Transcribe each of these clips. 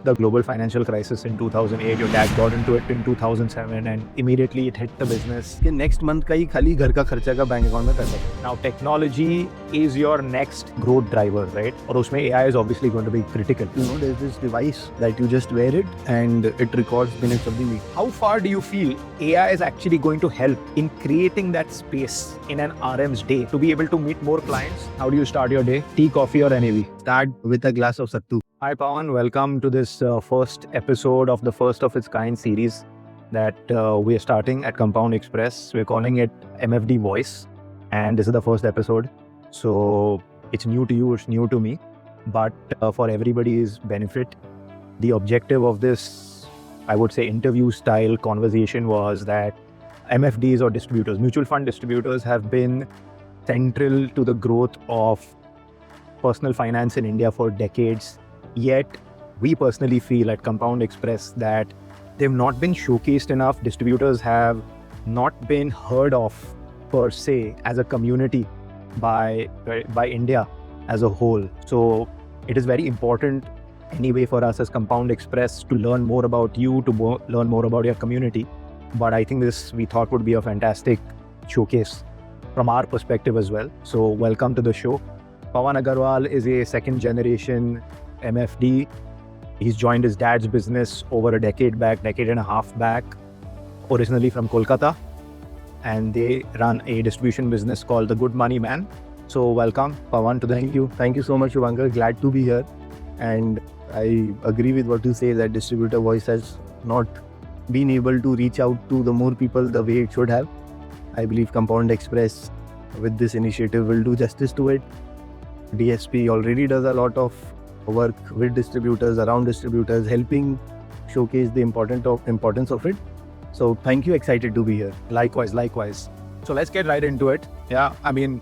the global financial crisis in 2008. Your dad got into it in 2007 and immediately it hit the business. कि next month का ही खाली घर का खर्चा का बैंक अकाउंट में पैसा है. Now technology is your next growth driver, right? और उसमें AI is obviously going to be critical. You know, there's this device that you just wear it and it records minutes of the week. How far do you feel AI is actually going to help in creating that space in an RM's day to be able to meet more clients? How do you start your day? Tea, coffee or NAV? Start with a glass of sattu. Hi Pawan, welcome to this first episode of the first of its kind series that we are starting at Compound Express. We're calling it MFD Voice and this is the first episode. So it's new to you, it's new to me, but for everybody's benefit, the objective of this, I would say, interview style conversation was that MFDs or distributors, mutual fund distributors, have been central to the growth of personal finance in India for decades. Yet, we personally feel at Compound Express that they've not been showcased enough. Distributors have not been heard of per se as a community by India as a whole. So it is very important anyway for us as Compound Express to learn more about you, to learn more about your community. But I think this we thought would be a fantastic showcase from our perspective as well. So welcome to the show. Pawan Agarwal is a second generation MFD. He's joined his dad's business over a decade and a half back, originally from Kolkata. And they run a distribution business called The Good Money Man. So welcome, Pawan, to the Thank you. Thank you so much, Shubhankar. Glad to be here. And I agree with what you say that Distributor Voice has not been able to reach out to the more people the way it should have. I believe Compound Express with this initiative will do justice to it. DSP already does a lot of work with distributors, around distributors, helping showcase the importance of it. So thank you, excited to be here. Likewise. So let's get right into it. Yeah, I mean,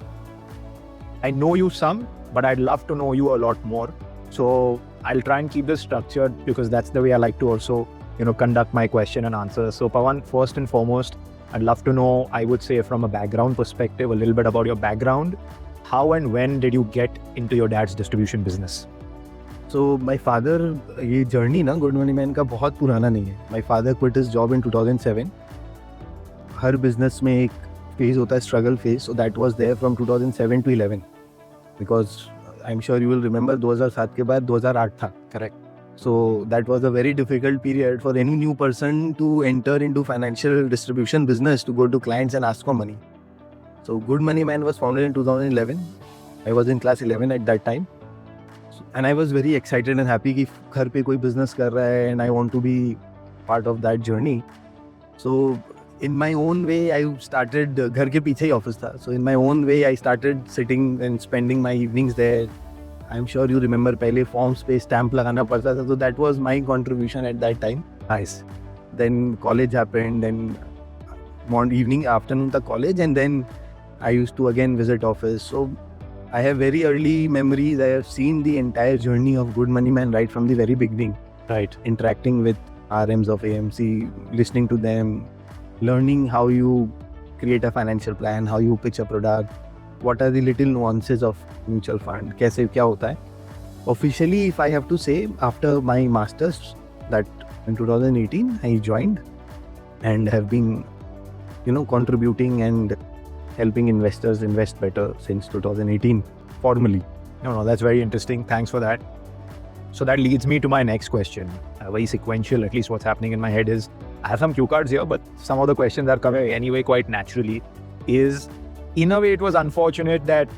I know you some, but I'd love to know you a lot more. So I'll try and keep this structured because that's the way I like to also, conduct my question and answers. So Pawan, first and foremost, I'd love to know, I would say from a background perspective, a little bit about your background. How and when did you get into your dad's distribution business? So my father, ये journey ना Good Money Man का बहुत पुराना नहीं है. My father quit his job in 2007. Her business में एक phase होता है struggle phase. So that was there from 2007 to 11. Because I'm sure you will remember 2007 के बाद 2008 था. Correct. So that was a very difficult period for any new person to enter into financial distribution business, to go to clients and ask for money. So Good Money Man was founded in 2011. I was in class 11 at that time. And I was very excited and happy कि घर पे कोई business कर रहा है and I want to be part of that journey. So in my own way, I started, घर के पीछे ही office था. So in my own way, I started sitting and spending my evenings there. I'm sure you remember पहले forms पे stamp लगाना पड़ता था. So that was my contribution at that time. Nice. Then college happened, then evening, afternoon the college, and then I used to again visit office. So I have very early memories. I have seen the entire journey of Good Money Man right from the very beginning. Right. Interacting with RMs of AMC, listening to them, learning how you create a financial plan, how you pitch a product, what are the little nuances of mutual fund, कैसे क्या होता है. Officially, if I have to say, after my masters, that in 2018, I joined and have been, contributing and helping investors invest better since 2018, formally. No, that's very interesting. Thanks for that. So that leads me to my next question. Very sequential, at least what's happening in my head is, I have some cue cards here, but some of the questions are coming anyway quite naturally. In a way, it was unfortunate that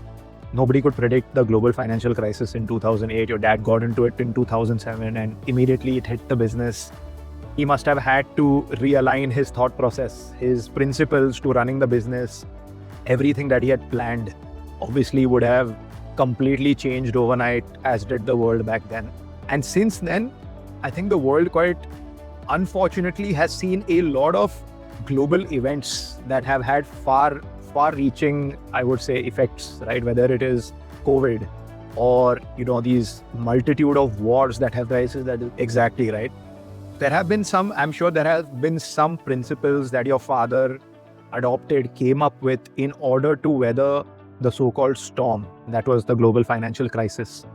nobody could predict the global financial crisis in 2008. Your dad got into it in 2007 and immediately it hit the business. He must have had to realign his thought process, his principles to running the business. Everything that he had planned obviously would have completely changed overnight, as did the world back then. And since then, I think the world quite unfortunately has seen a lot of global events that have had far-reaching, I would say, effects, right? Whether it is COVID or, these multitude of wars that have rises, that is exactly right. I'm sure there have been some principles that your father adopted, came up with in order to weather the so-called storm that was the global financial crisis.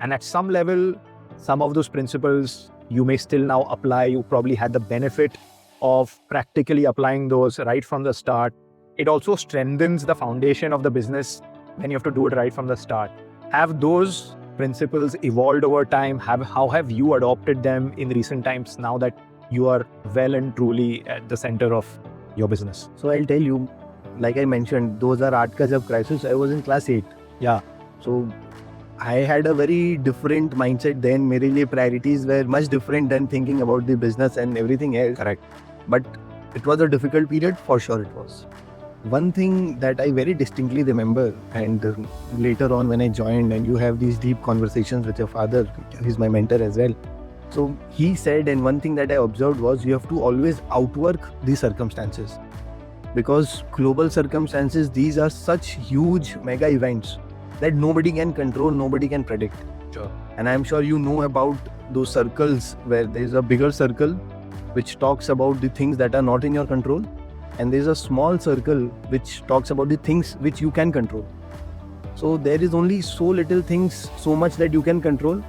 And at some level, some of those principles you may still now apply. You probably had the benefit of practically applying those right from the start. It also strengthens the foundation of the business when you have to do it right from the start. Have those principles evolved over time? How have you adopted them in recent times now that you are well and truly at the center of your business? So I'll tell you, like I mentioned, those are Aat Ka Jab crisis. I was in class 8. Yeah. So I had a very different mindset then. मेरे लिए priorities were much different than thinking about the business and everything else. Correct. But it was a difficult period, for sure it was. One thing that I very distinctly remember, and later on when I joined and you have these deep conversations with your father, he's my mentor as well. So he said, and one thing that I observed was you have to always outwork the circumstances. Because global circumstances, these are such huge mega events that nobody can control, nobody can predict. Sure. And I'm sure you know about those circles where there's a bigger circle which talks about the things that are not in your control, and there's a small circle which talks about the things which you can control. So there is only so little things, so much that you can control,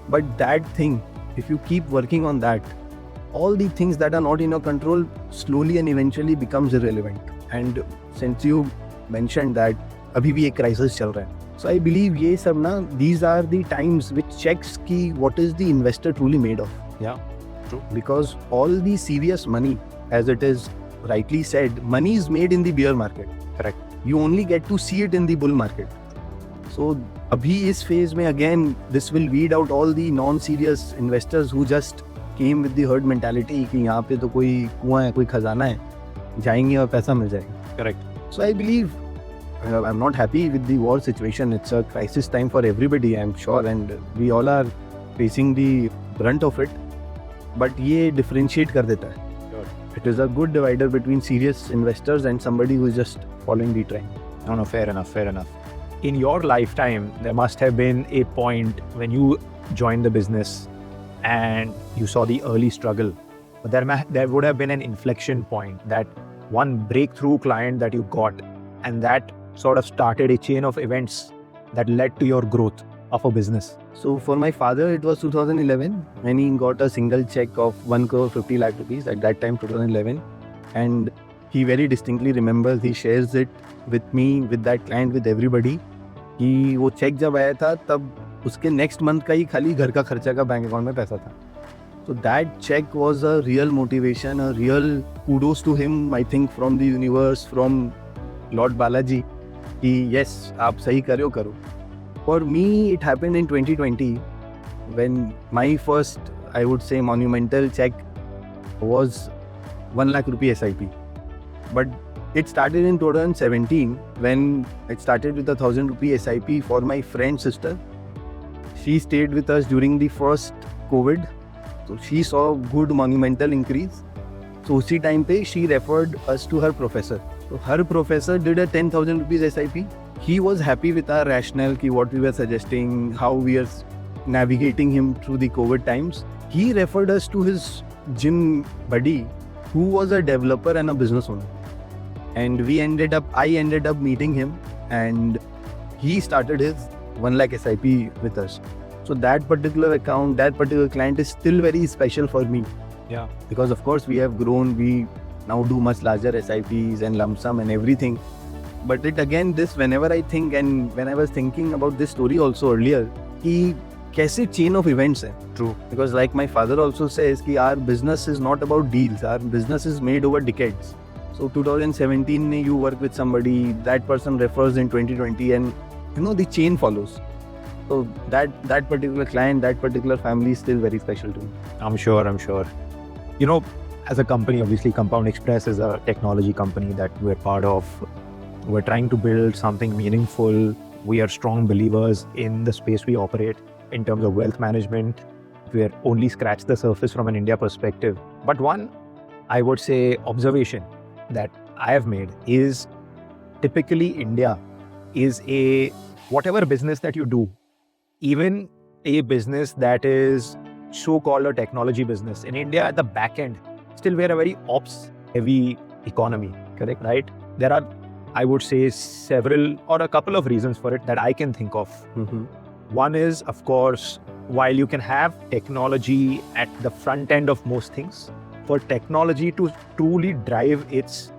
but that thing, if you keep working on that, all the things that are not in your control slowly and eventually becomes irrelevant. And since you mentioned that abhi bhi ek crisis chal raha hai, so I believe ye sab na, these are the times which checks ki what is the investor truly made of. Yeah. True. Because all the serious money, as it is rightly said, money is made in the bear market. Correct. You only get to see it in the bull market. So abhi is phase mein again, this will weed out all the non-serious investors who just came with the herd mentality कि यहाँ पे तो कोई कुआं है, कोई खजाना है, जाएंगे और पैसा मिल जाएगा. Correct. So I believe I'm not happy with the war situation. It's a crisis time for everybody, I'm sure, and we all are facing the brunt of it. But ये differentiate कर देता है. Sure. It is a good divider between serious investors and somebody who is just following the trend. No, fair enough, fair enough. In your lifetime, there must have been a point when you joined the business and you saw the early struggle. But there would have been an inflection point, that one breakthrough client that you got, and that sort of started a chain of events that led to your growth of a business. So for my father, it was 2011 when he got a single check of 1 crore 50 lakh rupees at that time, 2011. And he very distinctly remembers, he shares it with me, with that client, with everybody, कि वो check जब आया था तब उसके next month का ही खाली घर का खर्चा का बैंक अकाउंट में पैसा था. So that check was a real motivation, a real kudos to him, I think, from the universe, from Lord Balaji, कि yes, आप सही करो करो. For me, it happened in 2020 when my first, I would say, monumental check was 1 lakh rupee SIP. But it started in 2017 when it started with a 1,000 rupee SIP for my friend's sister. She stayed with us during the first COVID. So she saw good monumental increase. So usi time pe she referred us to her professor. So her professor did a 10,000 rupees SIP. He was happy with our rationale, ki what we were suggesting, how we are navigating him through the COVID times. He referred us to his gym buddy who was a developer and a business owner. And I ended up meeting him, and he started his 1 lakh SIP with us. So that particular account, that particular client is still very special for me. Yeah. Because of course we have grown, we now do much larger SIPs and lump sum and everything. But it again, this whenever I think, and when I was thinking about this story also earlier, कि कैसे chain of events है. True. Because like my father also says, कि our business is not about deals, our business is made over decades. So 2017 you work with somebody, that person refers in 2020, and the chain follows. So that particular client, that particular family is still very special to me. I'm sure. As a company, obviously Compound Express is a technology company that we're part of. We're trying to build something meaningful. We are strong believers in the space we operate in terms of wealth management. We're only scratched the surface from an India perspective. But one, I would say, observation that I have made is typically India is whatever business that you do, even a business that is so-called a technology business, in India at the back end, still we're a very ops-heavy economy, correct? Right? There are, I would say, several or a couple of reasons for it that I can think of. Mm-hmm. One is, of course, while you can have technology at the front end of most things, for technology to truly drive its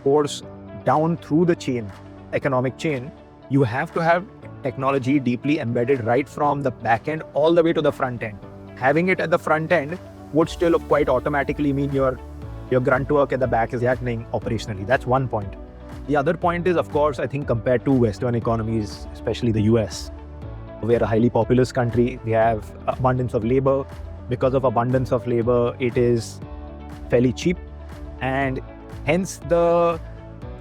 course down through the chain, economic chain, you have to have technology deeply embedded right from the back end all the way to the front end. Having it at the front end would still quite automatically mean your grunt work at the back is happening operationally. That's one point. The other point is, of course, I think compared to Western economies, especially the US, we're a highly populous country. We have abundance of labor. Because of abundance of labor, it is fairly cheap. And hence the,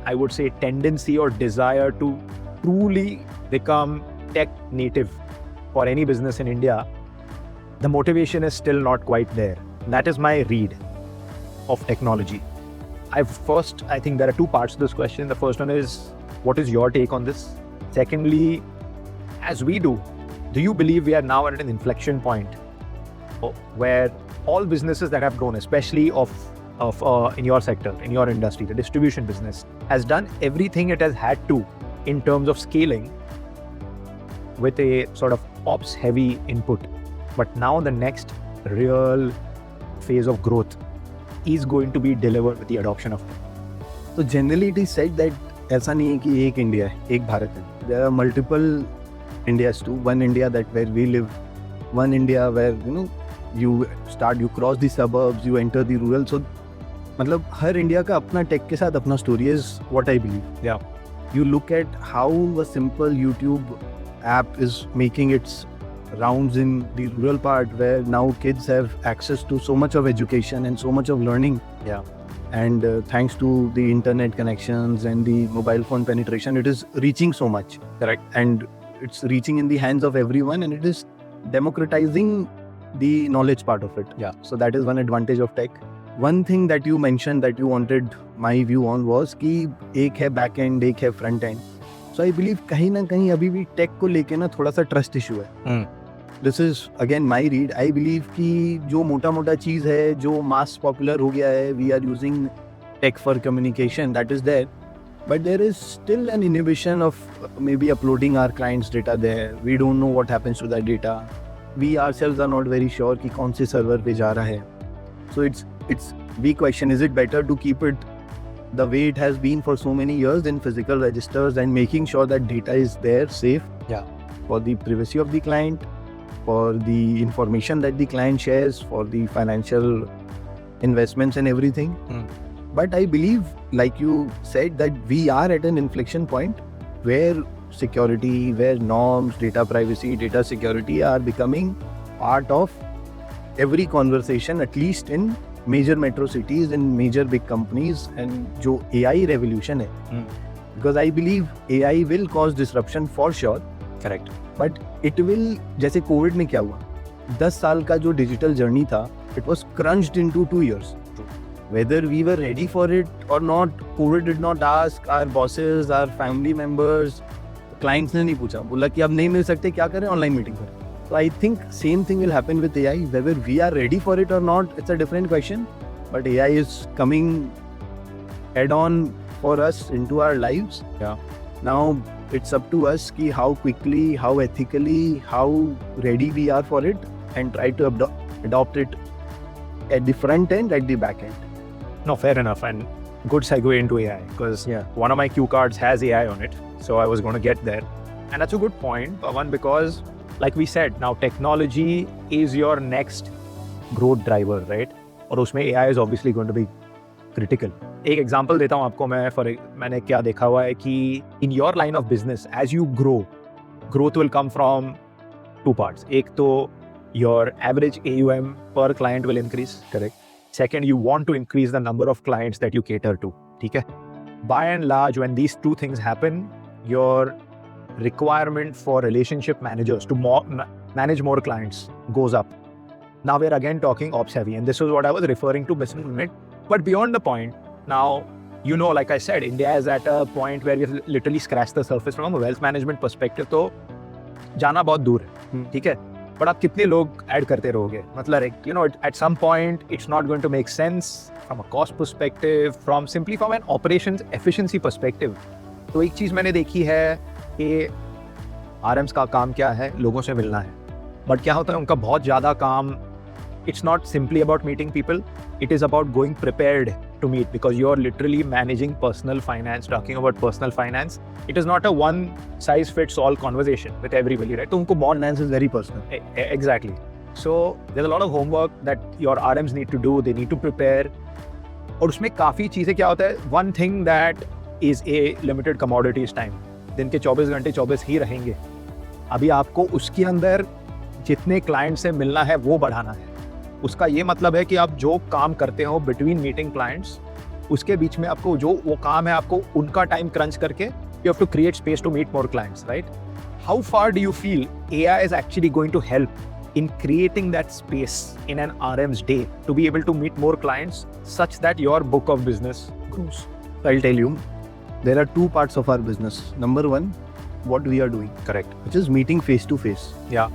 I would say, tendency or desire to truly become tech native for any business in India, the motivation is still not quite there. That is my read of technology. I think there are two parts to this question. The first one is, what is your take on this? Secondly, as we do you believe we are now at an inflection point where all businesses that have grown, especially in your sector, in your industry, the distribution business, has done everything it has had to in terms of scaling with a sort of ops heavy input. But now the next real phase of growth is going to be delivered with the adoption of tech. So generally it is said that ऐसा नहीं है कि एक India है, एक भारत है. There are multiple Indias too. One India that where we live, one India where you cross the suburbs, you enter the rural. So मतलब हर India का अपना टेक के साथ अपना story is what I believe. Yeah. You look at how a simple YouTube app is making its rounds in the rural part, where now kids have access to so much of education and so much of learning. Yeah. And thanks to the internet connections and the mobile phone penetration, it is reaching so much. Correct. And it's reaching in the hands of everyone, and it is democratizing the knowledge part of it. Yeah. So that is one advantage of tech. One thing that you mentioned that you wanted my view on was कि एक है back end, एक है front end. So I believe कहीं ना कहीं अभी भी tech को लेके ना थोड़ा सा trust issue है. This is again my read. I believe कि जो मोटा चीज़ है, जो mass popular हो गया है, we are using tech for communication, that is there. But there is still an inhibition of maybe uploading our clients' data there. We don't know what happens to that data. We ourselves are not very sure कि कौन से server पे जा रहा है. So it's we question, is it better to keep it the way it has been for so many years in physical registers and making sure that data is there safe? Yeah. For the privacy of the client, for the information that the client shares, for the financial investments and everything. But I believe, like you said, that we are at an inflection point where security, where norms, data privacy, data security are becoming part of every conversation, at least in major metro cities, in major big companies, and जो AI revolution है. Because I believe AI will cause disruption for sure. Correct. But it will, जैसे Covid में क्या हुआ, 10 साल का जो digital journey था, it was crunched into 2 years. Whether we were ready for it or not, COVID did not ask our bosses, our family members, clients ने नहीं पूछा, बोला कि अब नहीं मिल सकते, क्या करें, ऑनलाइन मीटिंग करें. So I think same thing will happen with AI. Whether we are ready for it or not, it's a different question. But AI is coming head on for us into our lives. Yeah. Now it's up to us ki how quickly, how ethically, how ready we are for it, and try to adopt it at the front end, at the back end. No, fair enough. And good segue into AI, because one of my cue cards has AI on it. So I was going to get there. And that's a good point, Pawan, because like we said, now technology is your next growth driver, right? और उसमें AI is obviously going to be critical. एक example देता हूँ आपको मैं, मैंने क्या देखा हुआ है कि in your line of business, as you grow, growth will come from two parts. एक तो your average AUM per client will increase. Correct. Second, you want to increase the number of clients that you cater to. ठीक है? By and large, when these two things happen, your requirement for relationship managers to manage more clients goes up. Now we're again talking ops heavy, and this was what I was referring to business unit. But beyond the point, now, like I said, India is at a point where we've literally scratched the surface from a wealth management perspective. तो जाना बहुत दूर है, ठीक है? But आप कितने लोग ऐड करते रहोगे? मतलब at some point, it's not going to make sense from a cost perspective, from an operations efficiency perspective. तो एक चीज़ मैंने देखी है कि RMs का काम क्या है? लोगों से मिलना है. बट क्या होता है उनका बहुत ज़्यादा काम, it's not simply about meeting people, it is about going prepared to meet, because you're literally managing personal finance, talking about personal finance. It is not a one size fits all conversation with everybody, right? तो उनको बहुत Finance is very personal. exactly. So there's a lot of homework that your RMs need to do, they need to prepare. और उसमें काफ़ी चीज़ें क्या होता है, one thing that is a limited commodity is time. दिन के 24 घंटे 24 ही रहेंगे. अभी आपको उसके अंदर जितने क्लाइंट से मिलना है वो बढ़ाना है. उसका ये मतलब है कि आप जो काम करते हो बिटवीन मीटिंग क्लाइंट्स, उसके बीच में आपको जो वो काम है आपको उनका टाइम क्रंच करके you have to create space to meet more clients, right? How far do you feel AI is actually going to help in creating that space in an RM's day to be able to meet more clients such that your book of business grows? So I'll tell you, there are two parts of our business. Number one, what we are doing, Correct. which is meeting face to face. Yeah.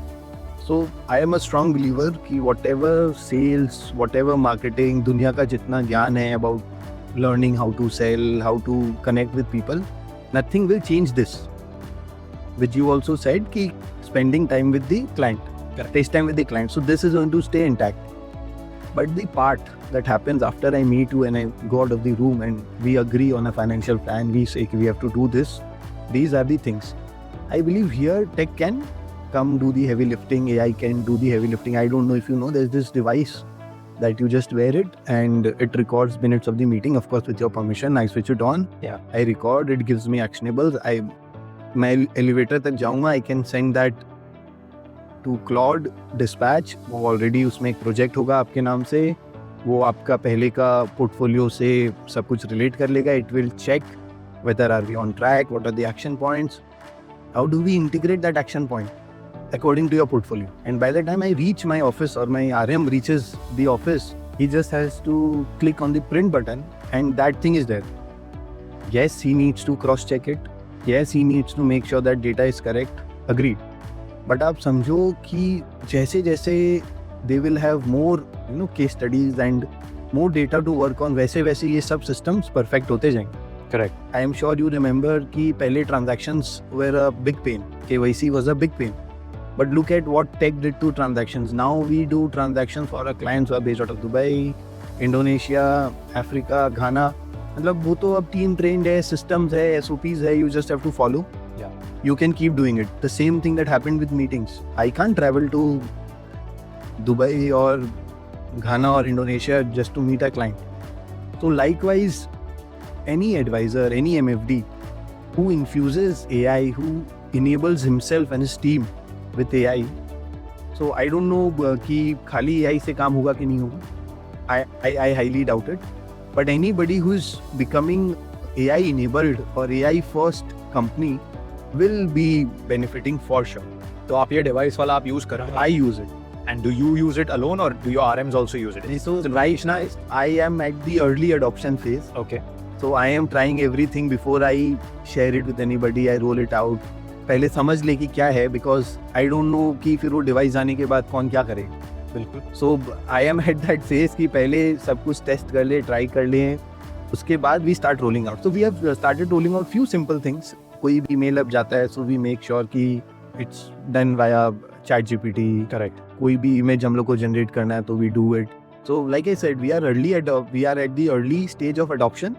So I am a strong believer कि whatever sales, whatever marketing, दुनिया का जितना ज्ञान है about learning how to sell, how to connect with people, nothing will change this. Which you also said कि spending time with the client, face time with the client. So this is going to stay intact. But the part that happens after I meet you and I go out of the room and we agree on a financial plan, we say we have to do this. These are the things. I believe here tech can come do the heavy lifting, AI can do the heavy lifting. I don't know if you know, there's this device that you just wear it and it records minutes of the meeting. Of course, with your permission, I switch it on. Yeah. I record, it gives me actionables. मैं elevator तक जाऊँगा, I can send that to Claude Dispatch. वो already उसमें एक project होगा आपके नाम से. वो आपका पहले का portfolio से सब कुछ relate कर लेगा. It will check whether are we on track, what are the action points. How do we integrate that action point according to your portfolio? And by the time I reach my office or my RM reaches the office, he just has to click on the print button and that thing is there. Yes, he needs to cross check it. Yes, he needs to make sure that data is correct. Agreed. But आप समझो कि जैसे जैसे they will have more case studies and more data to work on, वैसे वैसे ये सब systems perfect होते जाएंगे. Correct. I am sure you remember कि पहले transactions were a big pain. KYC was a big pain. But look at what tech did to transactions. Now we do transactions for our clients who are based out of Dubai, Indonesia, Africa, Ghana. मतलब वो तो अब team trained है, systems है, SOPs है, you just have to follow. Yeah. You can keep doing it. The same thing that happened with meetings. I can't travel to Dubai or Ghana or Indonesia just to meet a client. So likewise, any advisor, any MFD who infuses AI, who enables himself and his team with AI. So I don't know कि खाली AI से काम होगा कि नहीं होगा. I highly doubt it. But anybody who is becoming AI enabled or AI first company will be benefiting for sure. तो आप ये device वाला आप use कर रहे हैं. I use it. And do you use it alone or do your RMs also use it? So right now I am at the early adoption phase. Okay. So I am trying everything before I share it with anybody. I roll it out. पहले समझ ले कि क्या है, because I don't know कि फिर वो device आने के बाद कौन क्या करे. बिल्कुल. So I am at that phase कि पहले सब कुछ टेस्ट कर ले, ट्राई कर ले, उसके बाद we start rolling out. So we have started rolling out few simple things. कोई भी मेल अब जाता है, so we make sure कि it's done via ChatGPT. Correct. कोई भी इमेज हम लोग को जनरेट करना है तो we do it. So like I said, we are at the early stage of adoption.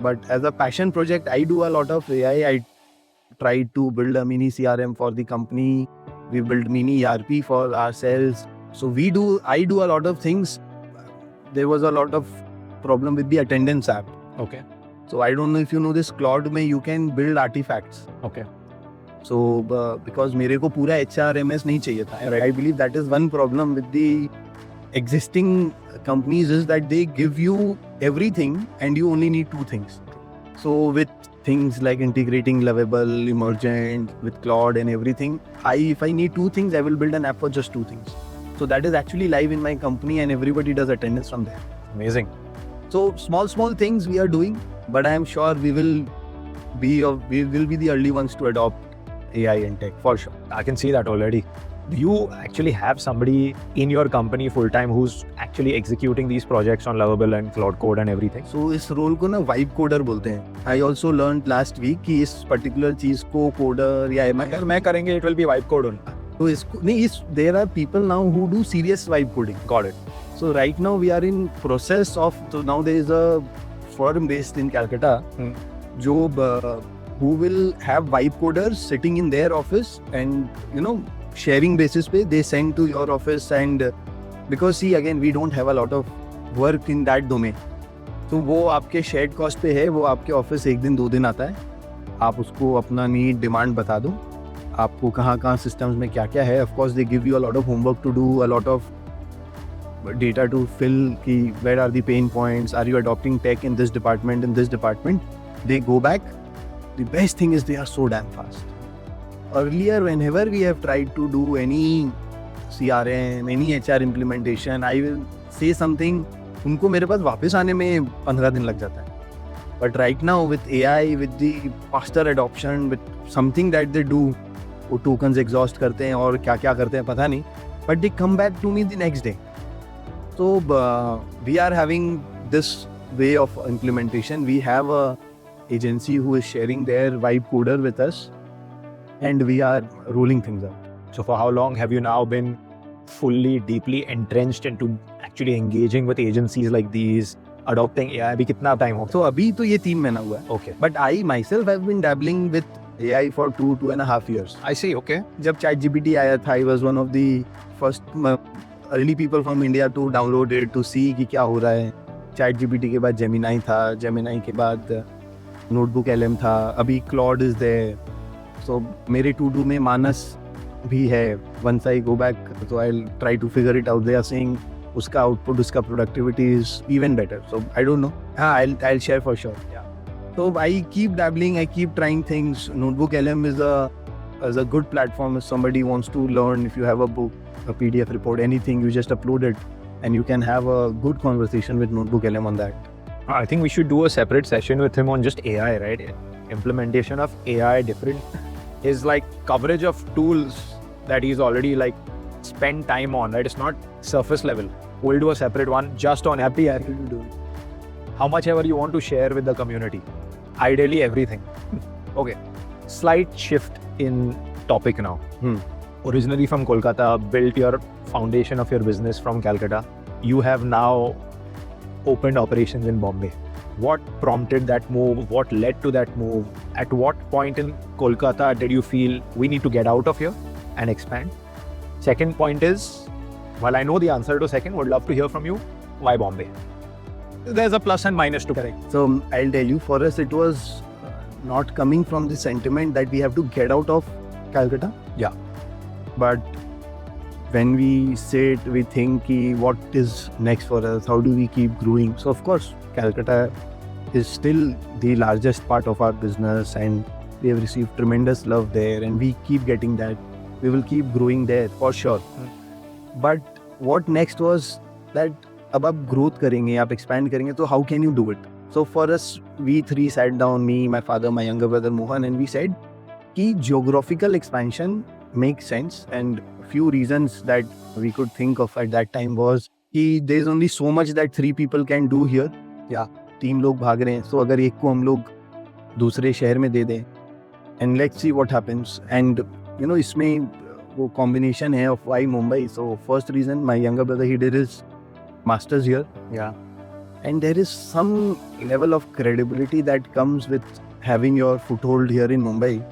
But as a passion project, I do a lot of AI. I try to build a mini CRM for the company. We build mini ERP for ourselves. So I do a lot of things. There was a lot of problem with the attendance app. Okay. So I don't know if you know this, Claude में you can build artifacts. Okay. So because मेरे को पूरा HRMS नहीं चाहिए था. I believe that is one problem with the existing companies is that they give you everything and you only need two things. So with things like integrating Lovable, Emergent, with Claude and everything, if I need two things, I will build an app for just two things. So that is actually live in my company and everybody does attendance from there. Amazing. So small things we are doing, but I am sure we will be the early ones to adopt AI and tech for sure. I can see that already. Do you actually have somebody in your company full time who's actually executing these projects on Lovable and Cloud Code and everything? So इस role को ना vibe coder बोलते हैं. I also learned last week कि इस particular चीज को coder या मैं करेंगे it will be vibe code only. तो इसको नहीं, there are people now who do serious vibe coding. Got it. So right now we are in process of, so now there is a firm based in Calcutta, jo, who will have vibe coders sitting in their office, and you know, sharing basis pe they send to your office, and because see again we don't have a lot of work in that domain, तो वो आपके shared cost पे है, वो आपके office एक दिन 2 दिन आता है, आप उसको अपना नीड डिमांड बता दो, आपको कहाँ कहाँ सिस्टम्स में क्या क्या है. Of course they give you a lot of homework to do, a lot of data to fill, ki where are the pain points, are you adopting tech in this department. They go back. The best thing is they are so damn fast. Earlier whenever we have tried to do any CRM, any HR implementation, I will say something, उनको मेरे पास वापस आने में 15 दिन लग जाता है. But right now with AI, with the faster adoption, with something that they do, वो tokens exhaust करते हैं और क्या क्या करते हैं पता नहीं, but they come back to me the next day. So we are having this way of implementation. We have a agency who is sharing their vibe coder with us, and we are rolling things out. So for how long have you now been fully, deeply entrenched into actually engaging with agencies like these, adopting AI? अभी कितना time हो? So अभी तो ये 3 महीना हुआ है. Okay. But I myself have been dabbling with AI for 2.5 years. I see. Okay. जब ChatGPT आया था, I was one of the first early people from India to download it, to see कि क्या हो रहा है. ChatGPT के बाद Gemini था, Gemini के बाद Notebook LM था, अभी Claude is there. So मेरे to do में Manas भी है. Once I go back, so I'll try to figure it out. They are saying उसका output, उसका productivity is even better. So I don't know. I'll share for sure. Yeah. So I keep dabbling, I keep trying things. Notebook LM is a good platform if somebody wants to learn. If you have a book, a PDF report, anything, you just upload it and you can have a good conversation with Notebook LM on that. I think we should do a separate session with him on just AI, right? Implementation of AI, different, his like coverage of tools that he's already like spent time on, right? It's not surface level. We'll do a separate one just on happy to do it. How much ever you want to share with the community. Ideally everything. Okay. Slight shift in topic now. Originally from Kolkata, built your foundation of your business from Calcutta. You have now opened operations in Bombay. What prompted that move? What led to that move? At what point in Kolkata did you feel we need to get out of here and expand? Second point is, while I know the answer to second, would love to hear from you. Why Bombay? There's a plus and minus to correct. So I'll tell you, for us it was not coming from the sentiment that we have to get out of Calcutta. Yeah. But when we sit, we think what is next for us, how do we keep growing. So of course Calcutta is still the largest part of our business and we have received tremendous love there and we keep getting that. We will keep growing there for sure. But what next was that अब आप growth करेंगे, आप expand करेंगे, तो how can you do it? So for us, we three sat down, me, my father, my younger brother Mohan, and we said कि geographical expansion makes sense, and few reasons that we could think of at that time was कि there's only so much that 3 people can do here. या 3 लोग भाग रहे हैं, so अगर एक को हम लोग दूसरे शहर में दे दें, and let's see what happens. And you know, इसमें वो combination है of why Mumbai. So first reason, my younger brother, he did his masters here. Yeah. And there is some level of credibility that comes with having your foothold here in Mumbai,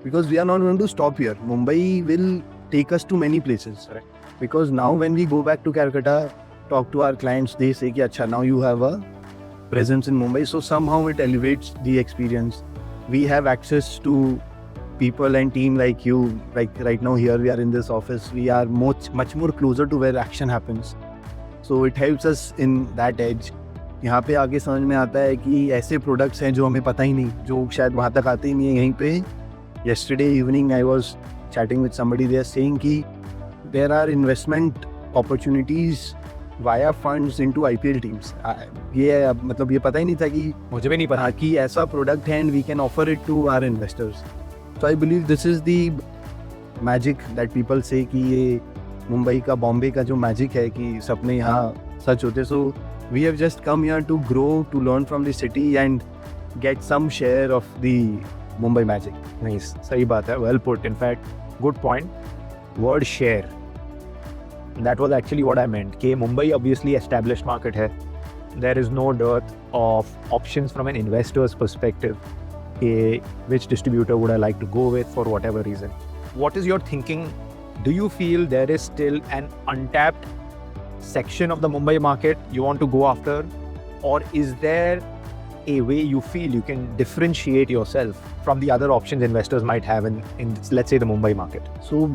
because we are not going to stop here. Mumbai will take us to many places. Correct. Because now when we go back to Calcutta, talk to our clients, they say कि अच्छा, now you have a presence in Mumbai, so somehow it elevates the experience. We have access to people and team like you. Like right now here we are in this office, we are much more closer to where action happens. So it helps us in that edge. यहाँ पे आके समझ में आता है कि ऐसे products हैं जो हमें पता ही नहीं, जो शायद वहाँ तक आते ही नहीं है. यहीं पे yesterday evening I was chatting with somebody, they are saying कि there are investment opportunities via funds into IPL teams. ये मतलब ये पता ही नहीं था कि मुझे भी नहीं पता कि ऐसा प्रोडक्ट है and we can offer it to our investors. So I believe this is the magic that people say कि ये मुंबई का, बॉम्बे का जो मैजिक है कि सपने यहाँ सच होते. So we have just come here to grow, to learn from the city and get some share of the Mumbai magic. Nice. सही बात है. Well put. In fact, good point. word share, that was actually what I meant. कि Mumbai obviously established market है. There is no dearth of options from an investor's perspective. Which distributor would I like to go with for whatever reason? What is your thinking? Do you feel there is still an untapped section of the Mumbai market you want to go after? Or is there a way you feel you can differentiate yourself from the other options investors might have in let's say the Mumbai market? So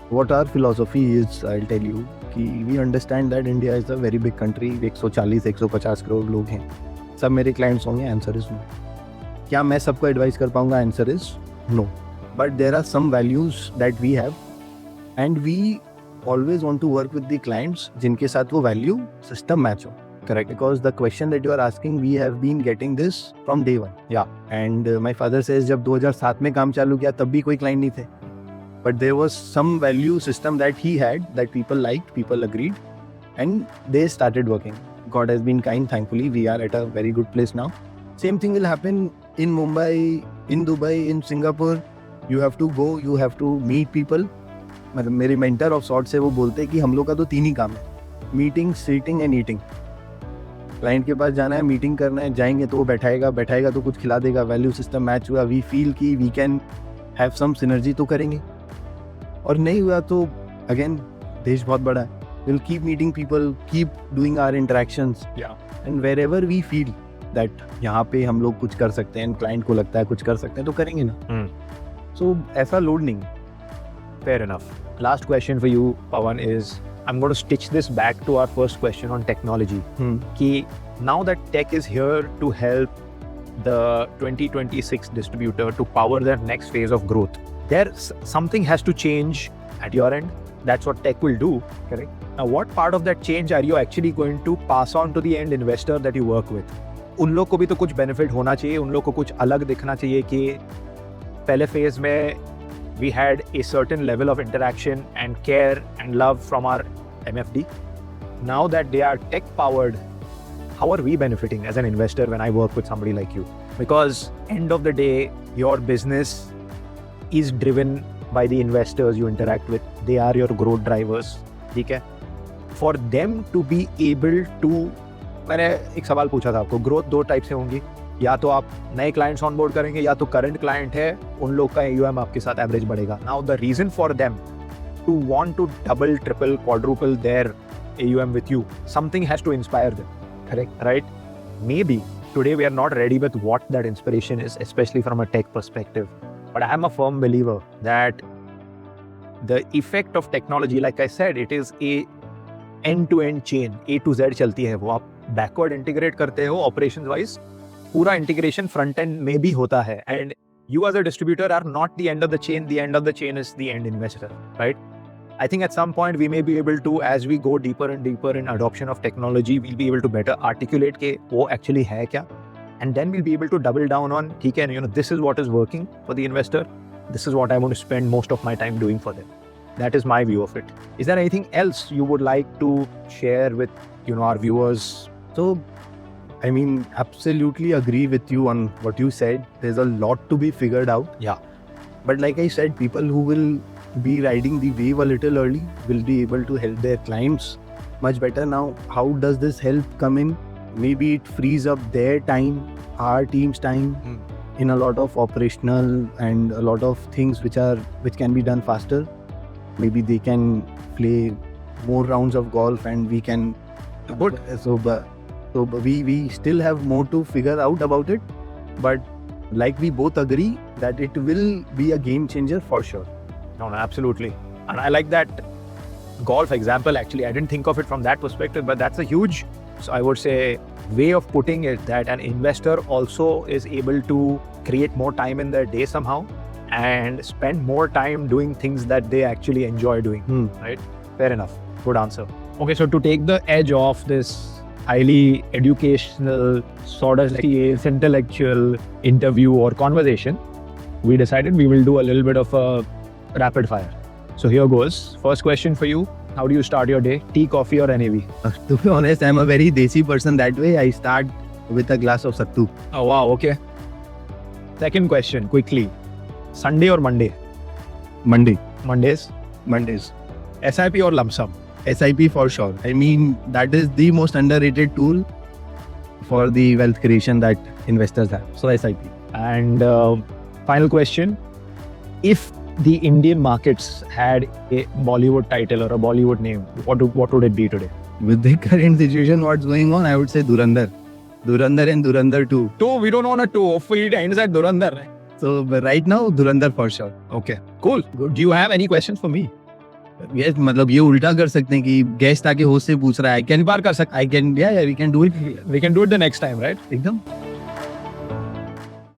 what our philosophy is, I'll tell you, कि we understand that India is a very big country. 140-150 crore लोग हैं. सब मेरे clients होंगे. Answer is no. क्या मैं सबको advise कर पाऊंगा? Answer is no. But there are some values that we have, and we always want to work with the clients जिनके साथ वो value system match हो. Correct. Because the question that you are asking, we have been getting this from day one. Yeah. And my father says जब 2007 में काम चालू किया तब भी कोई client नहीं थे. But there was some value system that he had that people liked, people agreed, and they started working. God has been kind, thankfully. We are at a very good place now. Same thing will happen in Mumbai, in Dubai, in Singapore. You have to go, you have to meet people. मतलब मेरे mentor of sorts है, वो बोलते हैं कि हम लोग का तो 3 ही काम है. Meeting, sitting and eating. Client के पास जाना है, मीटिंग करना है, जाएंगे तो वो बैठाएगा तो कुछ खिला देगा. वैल्यू सिस्टम मैच हुआ, वी फील कि we can have some synergy तो करेंगे, और नहीं हुआ तो अगेन देश बहुत बड़ा है. Will keep meeting people, keep doing our interactions, and wherever we feel that यहाँ पे हम लोग कुछ कर सकते हैं, क्लाइंट को लगता है कुछ कर सकते हैं तो करेंगे ना. सो ऐसा लोड नहीं. Fair enough. Last question for you, Pawan, is I'm going to stitch this back to our first question on technology. Ki now that tech is here to help the 2026 distributor to power their next phase of growth, something has to change at your end. That's what tech will do. Correct. Now, what part of that change are you actually going to pass on to the end investor that you work with? उन लोग को भी तो कुछ benefit होना चाहिए, उन लोग को कुछ अलग दिखना चाहिए कि पहले phase में we had a certain level of interaction and care and love from our MFD. Now that they are tech powered, how are we benefiting as an investor when I work with somebody like you? Because end of the day, your business is driven by the investors you interact with. They are your growth drivers. ठीक है? For them to be able to, मैंने एक सवाल पूछा था आपको, growth 2 type से होंगी. या तो आप नए क्लाइंट्स ऑनबोर्ड करेंगे, या तो करंट क्लाइंट है उन लोग का AUM आपके साथ एवरेज बढ़ेगा. Now the reason for them to want to double, triple, quadruple their AUM with you, something has to inspire them. Correct, right? Maybe today we are not ready with what that inspiration is, especially from a tech perspective. But I am a firm believer that the effect of technology, like I said, it is a end-to-end chain. A to Z चलती है वो. आप backward integrate करते हो operations wise, पूरा integration front end में भी होता है. And you as a distributor are not the end of the chain. The end of the chain is the end investor, right? I think at some point we may be able to, as we go deeper and deeper in adoption of technology, we'll be able to better articulate के वो actually है क्या, and then we'll be able to double down on, ठीक है, you know, this is what is working for the investor, this is what I want to spend most of my time doing for them. That is my view of it. Is there anything else you would like to share with, you know, our viewers? So I mean, absolutely agree with you on what you said. There's a lot to be figured out. Yeah. But like I said, people who will be riding the wave a little early will be able to help their clients much better. Now, how does this help come in? Maybe it frees up their time, our team's time, in a lot of operational and a lot of things which can be done faster. Maybe they can play more rounds of golf and we can. Good. So we still have more to figure out about it, but like we both agree that it will be a game changer for sure. No, absolutely. And I like that golf example. Actually, I didn't think of it from that perspective, but that's a huge, so I would say, way of putting it, that an investor also is able to create more time in their day somehow and spend more time doing things that they actually enjoy doing. Right? Fair enough. Good answer. Okay, so to take the edge off this highly educational, sort of like intellectual interview or conversation, we decided we will do a little bit of a rapid fire. So here goes. First question for you. How do you start your day? Tea, coffee or NAV? To be honest, I'm a very desi person that way. I start with a glass of sattu. Oh wow, okay. Second question, quickly. Sunday or Monday? Monday. Mondays. Mondays. SIP or lump sum? SIP for sure. I mean, that is the most underrated tool for the wealth creation that investors have. So SIP. And final question: if the Indian markets had a Bollywood title or a Bollywood name, what would it be today? With the current situation, what's going on, I would say Dhurandhar. Dhurandhar and Dhurandhar 2. Two, we don't want a two. Hopefully it ends at Dhurandhar. So but right now, Dhurandhar for sure. Okay, cool. Good. Do you have any questions for me? Yes, मतलब ये उल्टा कर सकते हैं कि guest आके host से पूछ रहा है. Can bar kar sakte? I can, yeah, we can do it. We can do it the next time, right? एकदम.